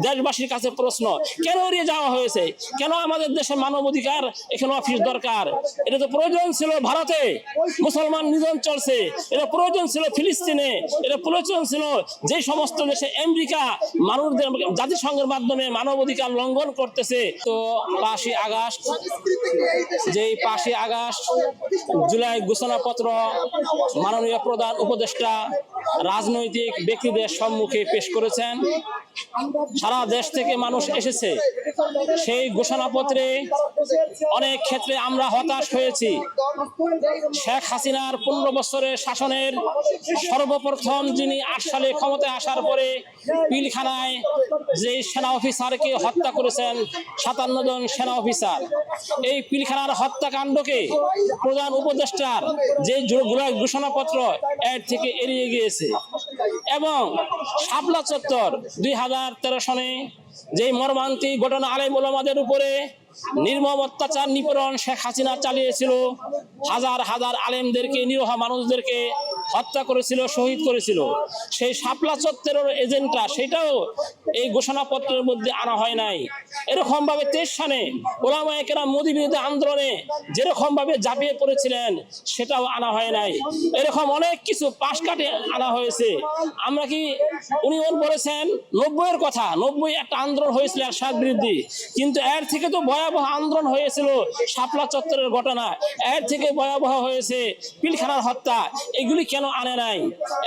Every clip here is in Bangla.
দেশবাসীর কাছে প্রশ্ন, কেন এড়িয়ে যাওয়া হয়েছে? কেন আমাদের দেশে মানবাধিকার এখানে অফিস দরকার? এটা তো প্রয়োজন ছিল ভারতে, মুসলমান নিধন চলছে। এটা প্রয়োজন ছিল ফিলিস্তিনে, এটা প্রয়োজন ছিল যে সমস্ত দেশে আমেরিকা মানুষদের জাতিসংঘের মাধ্যমে মানবাধিকার লঙ্ঘন করতেছে। তো 5ই আগস্ট, যেই 5ই আগস্ট জুলাই ঘোষণাপত্র মাননীয় প্রধান উপদেষ্টা রাজনৈতিক ব্যক্তিদের সম্মুখে পেশ করেছেন। সারা দেশ থেকে মানুষ এসেছে। সেই ঘোষণাপত্রে অনেক ক্ষেত্রে আমরা হতাশ হয়েছি। শেখ হাসিনার 15 বছরের শাসনের সর্বপ্রথম যিনি 8 সালে ক্ষমতায় আসার পরে পিলখানায় যে সেনা অফিসারকে হত্যা করেছেন, 57 জন সেনা অফিসার, এই পিলখানার হত্যাকাণ্ডকে প্রধান উপদেষ্টার যে ঘোষণাপত্র এর থেকে এড়িয়ে গিয়েছে। এবং শাপলা চত্বর 2013 সনে যে মর্মান্তিক ঘটনা আলেম ওলামাদের উপরে নির্মম অত্যাচার নিপীড়ন শেখ হাসিনা চালিয়েছিল, হাজার হাজার আলেমদেরকে, নিরীহ মানুষদেরকে হত্যা করেছিল, শহীদ করেছিল, সেই শাপলা চত্বরের এজেন্টটা সেটাও এই ঘোষণাপত্রের মধ্যে আনা হয় নাই। এরকম ভাবে 23 সালে ওলামায়ে কেরাম মোদি বিরোধী আন্দোলনে যেরকম ভাবে ঝাঁপিয়ে পড়েছিলেন সেটাও আনা হয় নাই। এরকম অনেক কিছু পাশ কাটে আনা হয়েছে। আমরা কি, উনি বলেছেন 90-এর কথা, 90 একটা আন্দোলন হয়েছিল এরশাদ বিরোধী, কিন্তু এর থেকে তো ভয়াবহ আন্দোলন হয়েছিল শাপলা চত্বরের ঘটনা, এর থেকে ভয়াবহ হয়েছে পিলখানার হত্যা। এগুলি কেন আনে নাই?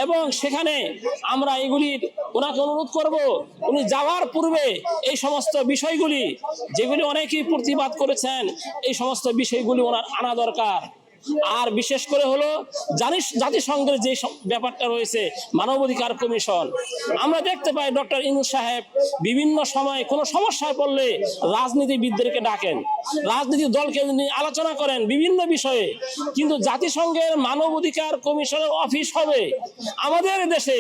এবং সেখানে আমরা এগুলির ওনাকে অনুরোধ করব, উনি যাওয়ার পূর্বে এই সমস্ত বিষয়গুলি যেগুলি অনেকেই প্রতিবাদ করেছেন, এই সমস্ত বিষয়গুলি ওনার আনা দরকার। আর বিশেষ করে হলো জাতিসংঘের যে ব্যাপারটা রয়েছে মানবাধিকার কমিশন, আমরা দেখতে পাই ডক্টর ইউনূস সাহেব বিভিন্ন সময় কোনো সমস্যায় পড়লে রাজনীতিবিদদেরকে ডাকেন, রাজনীতি দলকে নিয়ে আলোচনা করেন বিভিন্ন বিষয়ে, কিন্তু জাতিসংঘের মানবাধিকার কমিশনের অফিস হবে আমাদের দেশে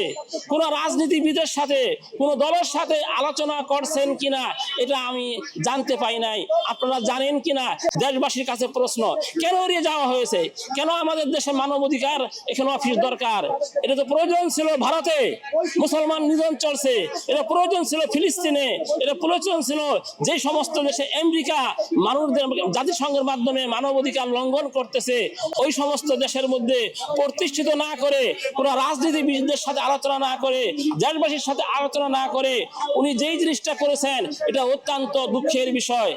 কোনো রাজনীতিবিদের সাথে, কোনো দলের সাথে আলোচনা করছেন কিনা এটা আমি জানতে পাই নাই। আপনারা জানেন কিনা? দেশবাসীর কাছে প্রশ্ন, কেন এড়িয়ে যাওয়া হয়েছে? কেন আমাদের দেশে মানবাধিকার এখানে অফিস দরকার? এটা তো প্রয়োজন ছিল ভারতে, মুসলমান নিধন চলছে। এটা প্রয়োজন ছিল ফিলিস্তিনে, এটা প্রয়োজন ছিল যে সমস্ত দেশে আমেরিকা মানুষদের জাতিসংঘের মাধ্যমে মানবাধিকার লঙ্ঘন করতেছে, ওই সমস্ত দেশের মধ্যে প্রতিষ্ঠিত না করে, কোন রাজনীতিবিদদের সাথে আলোচনা না করে, দেশবাসীর সাথে আলোচনা না করে উনি যেই জিনিসটা করেছেন এটা অত্যন্ত দুঃখের বিষয়।